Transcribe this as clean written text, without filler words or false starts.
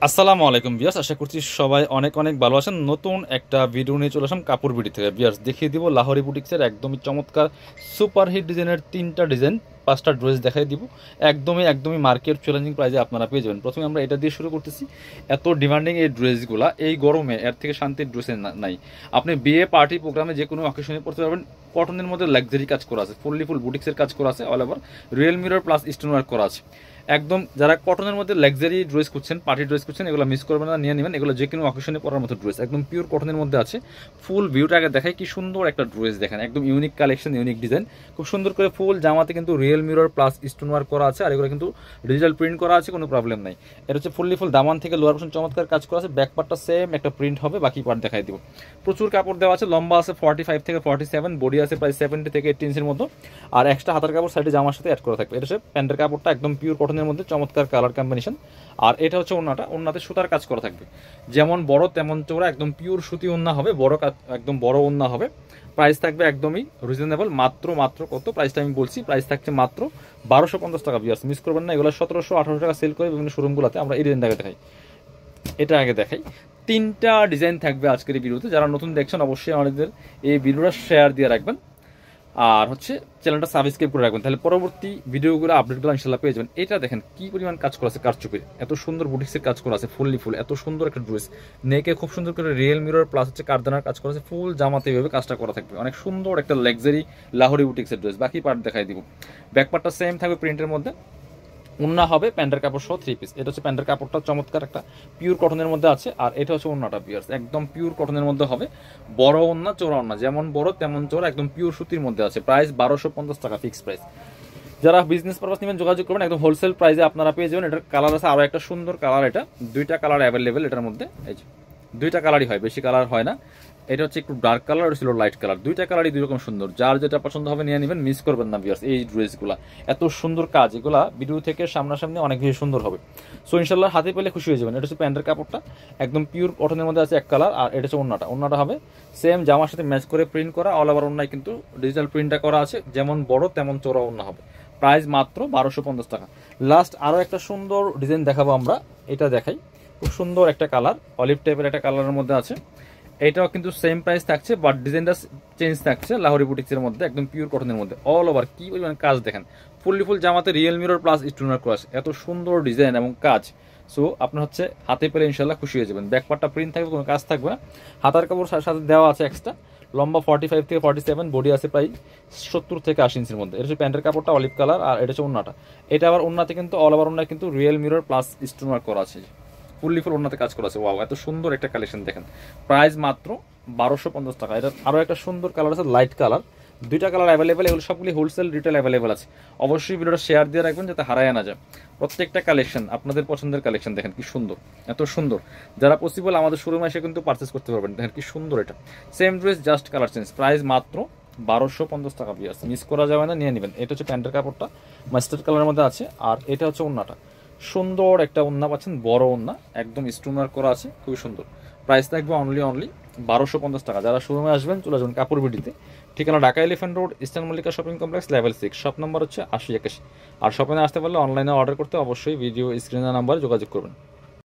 আসসালামু আলাইকুম ভিউয়ার্স, আশা করছি সবাই অনেক অনেক ভালো আছেন। নতুন একটা ভিডিও নিয়ে চলে আসলাম কাপড় বিডি থেকে। ভিউয়ার্স, দেখিয়ে দিব লাহোরি বুটিক্সের একদমই চমৎকার সুপার হিট ডিজাইনের 3টা ডিজাইন 5টা ড্রেস দেখাই দিব। একদমই মার্কেট চ্যালেঞ্জিং প্রাইসে আপনারা পেয়ে যাবেন। প্রথমে আমরা এটা দিয়ে শুরু করতেছি। এত ডিমান্ডিং এই ড্রেসগুলা, এই গরমে এর থেকে শান্তির ড্রেস নাই। আপনি বিয়ে পার্টি প্রোগ্রামে যে কোনো অকেশনে পড়তে পারবেন। কটনের মধ্যে লাক্সারি কাজ করা আছে, ফুল বুটিক্সের কাজ করা আছে, all over real mirror plus stone work করা আছে। একদম যারা কটনের মধ্যে লাক্সারি ড্রেস করছেন, পার্টি ড্রেস করছেন, এগুলো মিস করবেন না, নিয়ে নেবেন। এগুলো যে কোনো অকেশনে পরার মতো ড্রেস, একদম পিওর কটনের মধ্যে আছে। ফুল ভিউটা আগে দেখায়, কি সুন্দর একটা ড্রেস দেখেন, একদম ইউনিক কালেকশন, ইউনিক ডিজাইন, খুব সুন্দর করে ফুল জামাতে কিন্তু real mirror plus stone work করা আছে। আর এগুলো কিন্তু ডিজিটাল প্রিন্ট করা আছে, কোনো প্রবলেম নাই। এটা হচ্ছে ফুল দামান থেকে লোয়ার পোর্শন চমৎকার কাজ করা আছে। ব্যাক পার্টটা সেম একটা প্রিন্ট হবে, বাকি পার্ট দেখাই দিব। প্রচুর কাপড় দেওয়া আছে, লম্বা আছে 45 থেকে 47, বডি আছে প্রায় 70 থেকে 80 ইঞ্চের মতো। আর এক্সট্রা হাতার কাপড় সাইডে জামার সাথে অ্যাড করা থাকবে। এটা হচ্ছে প্যান্টের কাপড়টা, একদম পিওর কটনের মধ্যে চমৎকার কালার কম্বিনেশন। আর এটা হচ্ছে ওন্নাতে সুতার কাজ করা থাকবে, যেমন বড় তেমন চৌড়া, একদম পিওর সুতি ওন্না হবে, একদম বড় ওন্না হবে। প্রাইস থাকবে একদমই রিজনেবল, মাত্র কত প্রাইসটা আমি বলছি, প্রাইস থাকছে মাত্র 1250 টাকা। ভিউয়ার্স, মিস করবেন না। এগুলো 1700-1800 টাকা সেল করে বিভিন্ন শোরুমগুলোতে। আমরা এই ডিজাইনটাকে দেখাই, এটা আগে দেখাই। 3টা ডিজাইন থাকবে আজকের এই ভিডিওতে। যারা নতুন দেখছেন অবশ্যই আমাদের এই ভিডিওটা শেয়ার দিয়ে রাখবেন, আর হচ্ছে চ্যানেলটা সাবস্ক্রাইব করে রাখবেন, তাহলে পরবর্তী ভিডিওগুলো আপডেটগুলো ইনশাল্লাহ পেয়ে যাবেন। এটা দেখেন কি পরিমাণ কাজ করা আছে, কারচুপির এত সুন্দর বুটিক্সের কাজ করা আছে, ফুল এত সুন্দর একটা ড্রেস। নেকে খুব সুন্দর করে রিয়েল মিরর প্লাস হচ্ছে কারদানার কাজ করা আছে, ফুল জামাতে এইভাবে কাজটা করা থাকবে। অনেক সুন্দর একটা লাক্সারি লাহোরি বুটিক্সের ড্রেস। বাকি পার্ট দেখাই দিব। ব্যাক পার্টটা সেম থাকবে প্রিন্টের মধ্যে, ওন্না হবে প্যান্টের কাপড় সহ 3 পিস। এটা হচ্ছে প্যান্টের কাপড়টা চমৎকার একটা পিওর কটনের মধ্যে আছে। আর এটা হচ্ছে ওন্নাটা পিওর, একদম পিওর কটনের মধ্যে হবে। বড় ওন্না, চৌড়া ওন্না, যেমন বড় তেমন চৌড়া, একদম পিওর সুতির মধ্যে আছে। প্রাইস 1250 টাকা ফিক্স প্রাইস। যারা বিজনেস পারপাস নেবেন যোগাযোগ করবেন, একদম হোলসেল প্রাইসে আপনারা পেয়ে যাবেন। এটার কালার আছে আরও একটা সুন্দর কালার, এটা 2টা কালার অ্যাভেলেবেল এটার মধ্যে। এই যে 2টা কালারই হয়, বেশি কালার হয় না। এটা হচ্ছে একটু ডার্ক কালার, ছিল লাইট কালার। 2টা কালারই 2 রকম সুন্দর, যার যেটা পছন্দ হবে নিয়ে নেবেন, মিস করবেন না ভিউয়ার্স। এই ড্রেসগুলা এত সুন্দর কাজ, এগুলা ভিডিও থেকে সামনাসামনি অনেক বেশি সুন্দর হবে। সো ইনশাল্লাহ হাতে পেলে খুশি হয়ে যাবেন। এটা হচ্ছে প্যান্টের কাপড়টা, একদম পিওর কটনের মধ্যে আছে এক কালার। আর এটা হচ্ছে ওন্নাটা হবে সেম জামার সাথে ম্যাচ করে প্রিন্ট করা, অল ওভার ওন্নায় কিন্তু ডিজিটাল প্রিন্টটা করা আছে, যেমন বড় তেমন চৌড়া ওন্না হবে। প্রাইস মাত্র 1250 টাকা। লাস্ট আরও একটা সুন্দর ডিজাইন দেখাবো আমরা, এটা দেখাই। খুব সুন্দর একটা কালার, অলিভ টাইপের একটা কালারের মধ্যে আছে। এটাও কিন্তু সেম প্রাইস থাকছে, বাট ডিজাইনটা চেঞ্জ থাকছে। লাহোরি বুটিক্সের মধ্যে একদম পিওর কটনের মধ্যে, অল ওভার কি পরিমাণ কাজ দেখেন। ফুল জামাতে real mirror plus stoner cross, এত সুন্দর ডিজাইন এবং কাজ। সো আপনার হচ্ছে হাতে পেলে ইনশাল্লাহ খুশি হয়ে যাবেন। ব্যাকপার্টটা প্রিন্ট থাকবে, কোনো কাজ থাকবে না। হাতার কাপড় সাথে দেওয়া আছে এক্সট্রা, লম্বা 45 থেকে 47, বডি আছে প্রায় 70 থেকে 80 ইঞ্চির মধ্যে। এটা হচ্ছে প্যান্টের কাপড়টা অলিভ কালার। আর এটা হচ্ছে ওন্নাটা। এটা আবার ওন্নাতে কিন্তু অল ওভার ওন্নায় কিন্তু রিয়েল মিরর প্লাস স্টোনার করা আছে, ফুল ওন্নাতে কাজ করা আছে। ওয়াও, এত সুন্দর একটা কালেকশন দেখেন। প্রাইস মাত্র 1250 টাকা। এটা আরও একটা সুন্দর কালার আছে, লাইট কালার। 2টা কালার অ্যাভেলেবেল, এগুলো সবগুলি হোলসেল রিটেল অ্যাভেলেবেল আছে। অবশ্যই ভিডিওটা শেয়ার দিয়ে রাখবেন যাতে হারায় না যায়। প্রত্যেকটা কালেকশন আপনাদের পছন্দের কালেকশন, দেখেন কি সুন্দর, এত সুন্দর। যারা পসিবল আমাদের শোরুমে এসে কিন্তু পারচেস করতে পারবেন। দেখেন কি সুন্দর, এটা same dress just colour change. Price মাত্র 1250 টাকা। পিয়ার্স, মিস করা যাবে না, নিয়ে নেবেন। এটা হচ্ছে প্যান্টের কাপড়টা মাস্টার্ড কালারের মধ্যে আছে। আর এটা হচ্ছে ওন্নাটা, সুন্দর একটা ওন্না পাচ্ছেন, বড় ওন্না, একদম স্টোনার করা আছে, খুবই সুন্দর। প্রাইস থাকবে অনলি 1250 টাকা। যারা শোরুমে আসবেন চলে যাবেন কাপড় বিডিতে। ঠিকানা Dhaka elephant road, eastern Mallika shopping complex, level 6, shop number হচ্ছে 8081। আর শপিংয়ে আসতে পারলে অনলাইনে অর্ডার করতে অবশ্যই ভিডিও স্ক্রিনের নাম্বারে যোগাযোগ করবেন।